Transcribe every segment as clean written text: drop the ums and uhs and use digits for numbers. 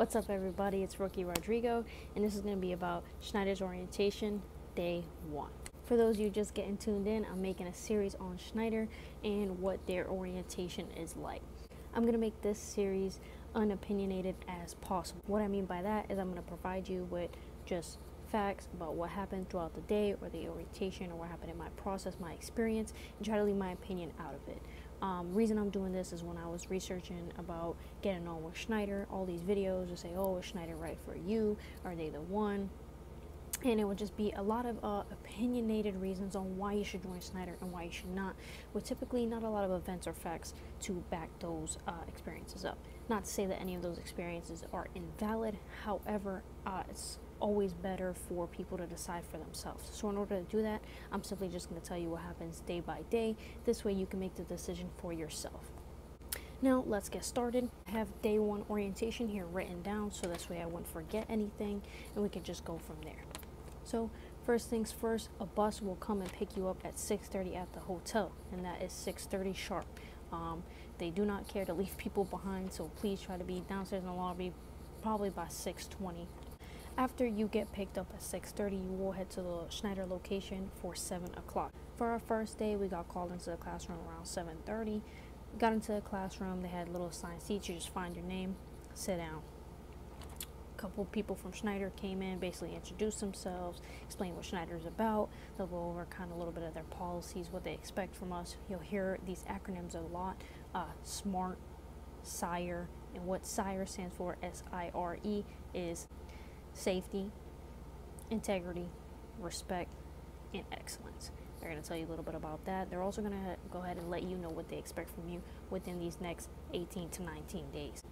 What's up, everybody? It's Rookie Rodrigo, and this is going to be about Schneider's orientation, day 1. For those of you just getting tuned in, I'm making a series on Schneider and what their orientation is like. I'm going to make this series unopinionated as possible. What I mean by that is I'm going to provide you with just facts about what happened throughout the day or the orientation or what happened in my process, my experience, and try to leave my opinion out of it. Reason I'm doing this is when I was researching about getting on with Schneider, all these videos would say, oh, is Schneider right for you? Are they the one? And it would just be a lot of opinionated reasons on why you should join Schneider and why you should not, with typically not a lot of events or facts to back those experiences up. Not to say that any of those experiences are invalid, however, it's always better for people to decide for themselves. So in order to do that, I'm simply just going to tell you what happens day by day. This way you can make the decision for yourself. Now let's get started. I have day 1 orientation here written down, so this way I won't forget anything and we can just go from there. So first things first, a bus will come and pick you up at 6:30 at the hotel, and that is 6:30 sharp. They do not care to leave people behind, so please try to be downstairs in the lobby probably by 6:20. After you get picked up at 6:30, you will head to the Schneider location for 7 o'clock. For our first day, we got called into the classroom around 7:30. Got into the classroom, they had little assigned seats. You just find your name, sit down. A couple people from Schneider came in, basically introduced themselves, explained what Schneider is about. They'll go over kind of a little bit of their policies, what they expect from us. You'll hear these acronyms a lot, SMART, SIRE, and what SIRE stands for, SIRE, is safety, integrity, respect, and excellence. They're going to tell you a little bit about that. They're also going to go ahead and let you know what they expect from you within these next 18 to 19 days.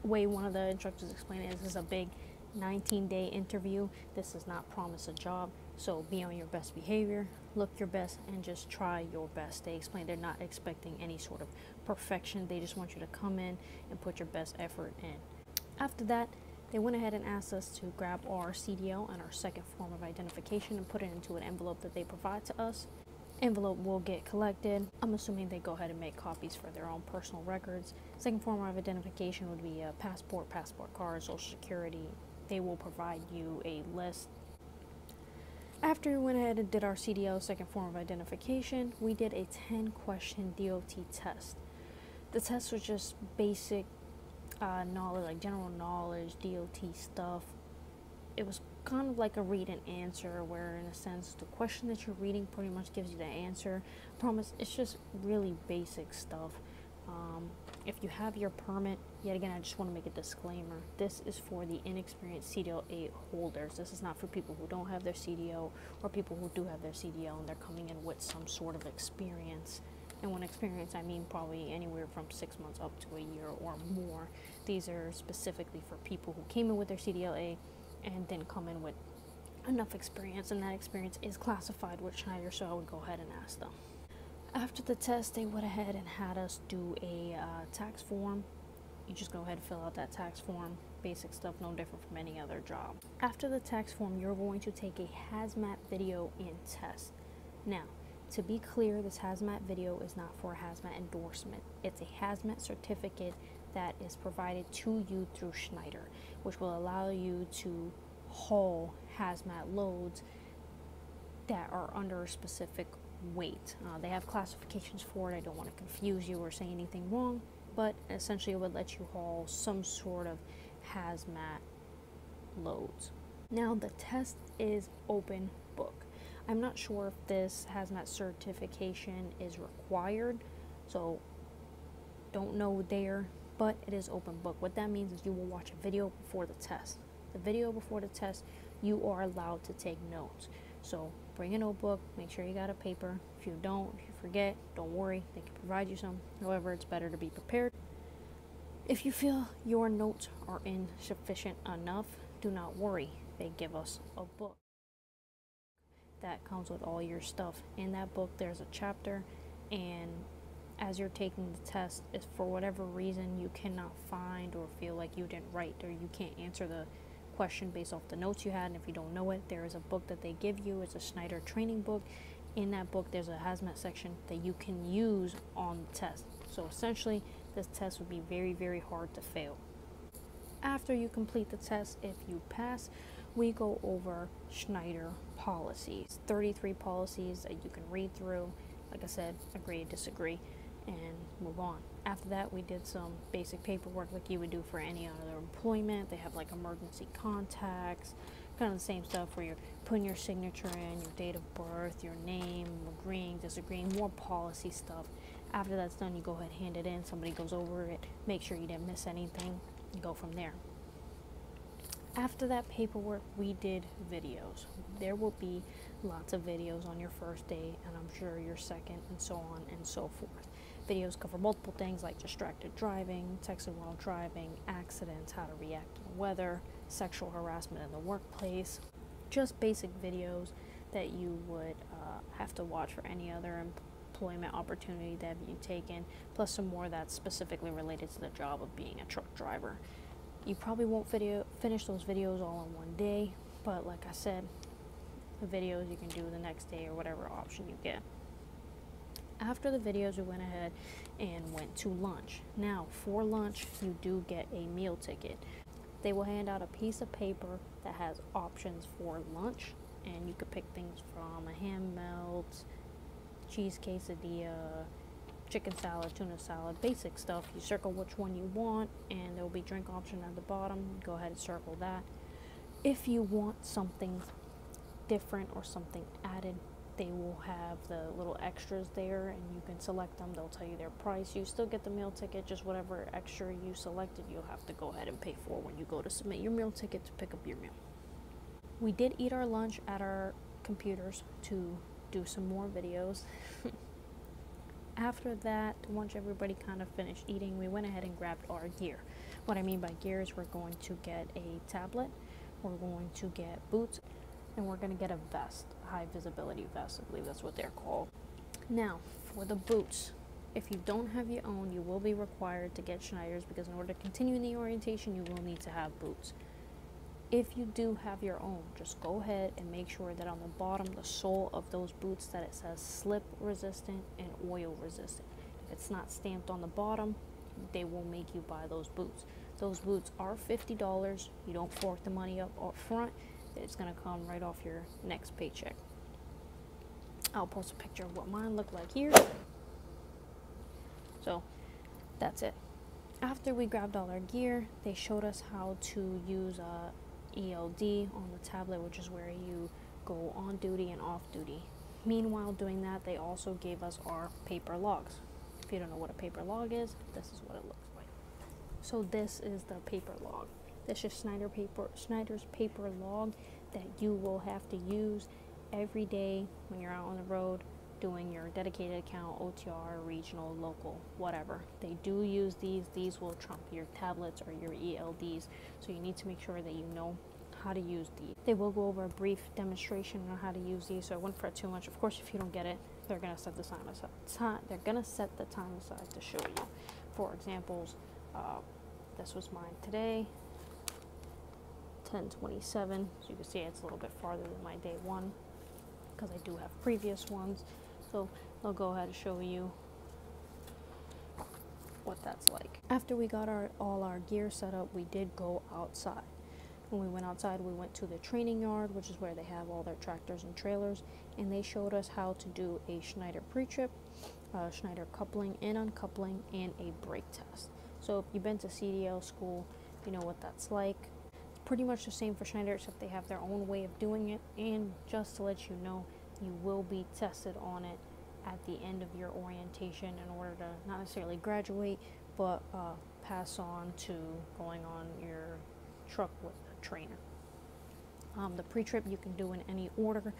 Way one of the instructors explained it, this is a big 19-day interview. This does not promise a job, so be on your best behavior, look your best, and just try your best. They explain they're not expecting any sort of perfection. They just want you to come in and put your best effort in. After that, they went ahead and asked us to grab our CDL and our second form of identification and put it into an envelope that they provide to us. Envelope will get collected. I'm assuming they go ahead and make copies for their own personal records. Second form of identification would be a passport card, social security. They will provide you a list. After we went ahead and did our CDL, second form of identification, we did a 10-question DOT test. The test was just basic knowledge, like general knowledge, DOT stuff. It was kind of like a read and answer, where in a sense the question that you're reading pretty much gives you the answer. I promise, it's just really basic stuff. If you have your permit, yet again, I just want to make a disclaimer. This is for the inexperienced CDL 8 holders. This is not for people who don't have their CDL or people who do have their CDL and they're coming in with some sort of experience. And when experience, I mean probably anywhere from 6 months up to a year or more. These are specifically for people who came in with their CDLA and didn't come in with enough experience, and that experience is classified with Schneider, so I would go ahead and ask them. After the test, they went ahead and had us do a tax form. You just go ahead and fill out that tax form. Basic stuff, no different from any other job. After the tax form, you're going to take a hazmat video and test. Now, to be clear, this hazmat video is not for a hazmat endorsement. It's a hazmat certificate that is provided to you through Schneider, which will allow you to haul hazmat loads that are under a specific weight. They have classifications for it. I don't want to confuse you or say anything wrong, but essentially it would let you haul some sort of hazmat loads. Now the test is open book. I'm not sure if this hazmat certification is required, so don't know there, but it is open book. What that means is you will watch a video before the test. The video before the test, you are allowed to take notes. So bring a notebook, make sure you got a paper. If you don't, if you forget, don't worry, they can provide you some. However, it's better to be prepared. If you feel your notes are insufficient enough, do not worry. They give us a book that comes with all your stuff. In that book, there's a chapter, and as you're taking the test, if for whatever reason you cannot find or feel like you didn't write or you can't answer the question based off the notes you had, and if you don't know it, there is a book that they give you. It's a Schneider training book. In that book, there's a hazmat section that you can use on the test. So essentially, this test would be very, very hard to fail. After you complete the test, if you pass, we go over Schneider policies. 33 policies that you can read through. Like I said, agree, disagree, and move on. After that, we did some basic paperwork like you would do for any other employment. They have like emergency contacts, kind of the same stuff where you're putting your signature in, your date of birth, your name, agreeing, disagreeing, more policy stuff. After that's done, you go ahead, hand it in, somebody goes over it, make sure you didn't miss anything, and go from there. After that paperwork, we did videos. There will be lots of videos on your first day, and I'm sure your second, and so on and so forth. Videos cover multiple things like distracted driving, texting while driving, accidents, how to react to the weather, sexual harassment in the workplace, just basic videos that you would have to watch for any other employment opportunity that you've taken, plus some more that's specifically related to the job of being a truck driver. You probably won't finish those videos all in one day, but like I said, the videos you can do the next day or whatever option you get. After the videos, we went ahead and went to lunch. Now, for lunch, you do get a meal ticket. They will hand out a piece of paper that has options for lunch, and you could pick things from a ham melt, cheese quesadilla, chicken salad, tuna salad, basic stuff. You circle which one you want, and there will be drink option at the bottom. Go ahead and circle that. If you want something different or something added, they will have the little extras there, and you can select them. They'll tell you their price. You still get the meal ticket, just whatever extra you selected, you'll have to go ahead and pay for when you go to submit your meal ticket to pick up your meal. We did eat our lunch at our computers to do some more videos. After that, once everybody kind of finished eating, we went ahead and grabbed our gear. What I mean by gear is we're going to get a tablet, we're going to get boots, and we're going to get a vest, a high visibility vest. I believe that's what they're called. Now, for the boots, if you don't have your own, you will be required to get Schneider's, because in order to continue in the orientation, you will need to have boots. If you do have your own, just go ahead and make sure that on the bottom, the sole of those boots, that it says slip resistant and oil resistant. If it's not stamped on the bottom, they will make you buy those boots. Those boots are $50. You don't fork the money up front. It's going to come right off your next paycheck. I'll post a picture of what mine look like here. So that's it. After we grabbed all our gear, they showed us how to use ELD on the tablet, which is where you go on duty and off duty. Meanwhile, doing that, they also gave us our paper logs. If you don't know what a paper log is, this is what it looks like. So this is the paper log. This is Schneider's paper log that you will have to use every day when you're out on the road doing your dedicated account, OTR, regional, local, whatever. They do use these. These will trump your tablets or your ELDs, so you need to make sure that you know how to use these. They will go over a brief demonstration on how to use these, so I wouldn't fret too much. Of course, if you don't get it, they're gonna set the time aside. They're gonna set the time aside to show you. For examples, this was mine today, 10:27. So you can see it's a little bit farther than my day one, because I do have previous ones. So they'll go ahead and show you what that's like. After we got all our gear set up, we did go outside. When we went outside, we went to the training yard, which is where they have all their tractors and trailers, and they showed us how to do a Schneider pre-trip, Schneider coupling and uncoupling, and a brake test. So if you've been to CDL school, you know what that's like. It's pretty much the same for Schneider, except they have their own way of doing it. And just to let you know, you will be tested on it at the end of your orientation in order to not necessarily graduate, but pass on to going on your truck with a trainer. The pre-trip you can do in any order.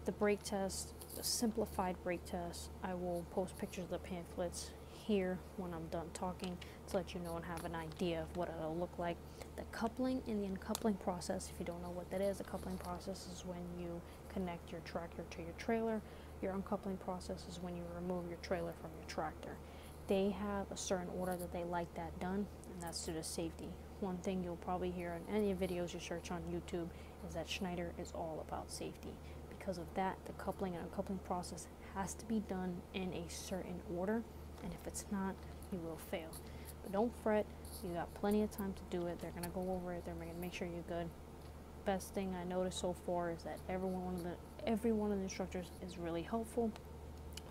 The brake test, the simplified brake test, I will post pictures of the pamphlets here when I'm done talking to let you know and have an idea of what it'll look like. The coupling and the uncoupling process, if you don't know what that is, the coupling process is when you connect your tractor to your trailer. Your uncoupling process is when you remove your trailer from your tractor. They have a certain order that they like that done, and that's due to safety. One thing you'll probably hear in any videos you search on YouTube is that Schneider is all about safety. Because of that, the coupling and uncoupling process has to be done in a certain order, and if it's not, you will fail. But don't fret, you got plenty of time to do it. They're gonna go over it, they're gonna make sure you're good. Best thing I noticed so far is that every one of the instructors is really helpful.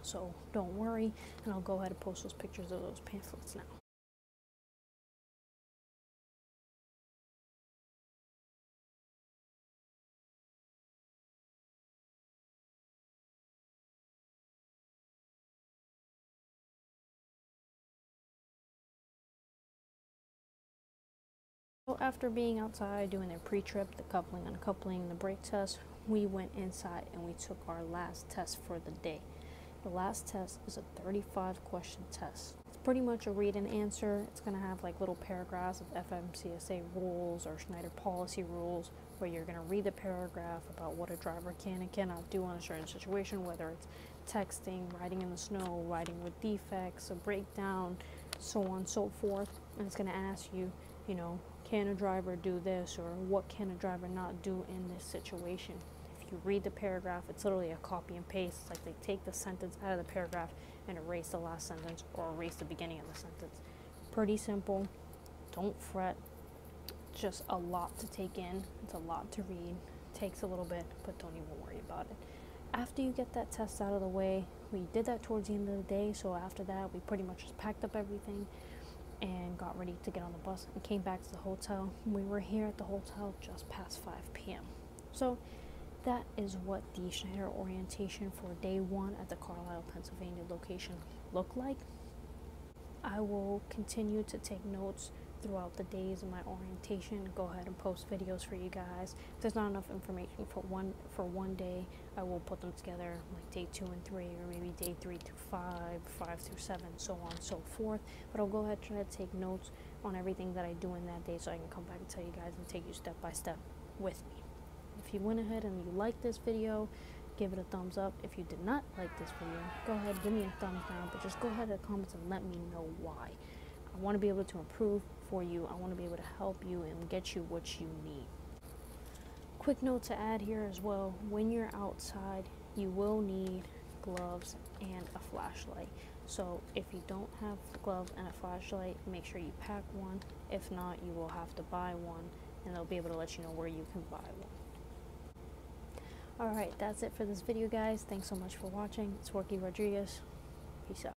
So don't worry, and I'll go ahead and post those pictures of those pamphlets now. So after being outside doing their pre-trip, the coupling, uncoupling, the brake test, we went inside and we took our last test for the day. The last test is a 35 question test. It's pretty much a read and answer. It's going to have like little paragraphs of FMCSA rules or Schneider policy rules, where you're going to read the paragraph about what a driver can and cannot do on a certain situation, whether it's texting, riding in the snow, riding with defects, a breakdown, so on and so forth. And it's going to ask you, you know, can a driver do this, or what can a driver not do in this situation? If you read the paragraph, it's literally a copy and paste. It's like they take the sentence out of the paragraph and erase the last sentence or erase the beginning of the sentence. Pretty simple. Don't fret. Just a lot to take in. It's a lot to read. It takes a little bit, but don't even worry about it. After you get that test out of the way, we did that towards the end of the day, so after that we pretty much just packed up everything and got ready to get on the bus and came back to the hotel. We were here at the hotel just past 5 p.m. So that is what the Schneider orientation for day 1 at the Carlisle, Pennsylvania location looked like. I will continue to take notes throughout the days of my orientation. Go ahead and post videos for you guys. If there's not enough information for one day, I will put them together, like day 2 and 3, or maybe day 3 through 5, 5 through 7, so on and so forth. But I'll go ahead and try to take notes on everything that I do in that day, so I can come back and tell you guys and take you step by step with me. If you went ahead and you liked this video, give it a thumbs up. If you did not like this video, go ahead, give me a thumbs down, but just go ahead in the comments and let me know why. I want to be able to improve for you. I want to be able to help you and get you what you need. Quick note to add here as well, when you're outside, you will need gloves and a flashlight. So if you don't have gloves and a flashlight, make sure you pack one. If not, you will have to buy one, and they'll be able to let you know where you can buy one. Alright, that's it for this video, guys. Thanks so much for watching. It's Worky Rodriguez. Peace out.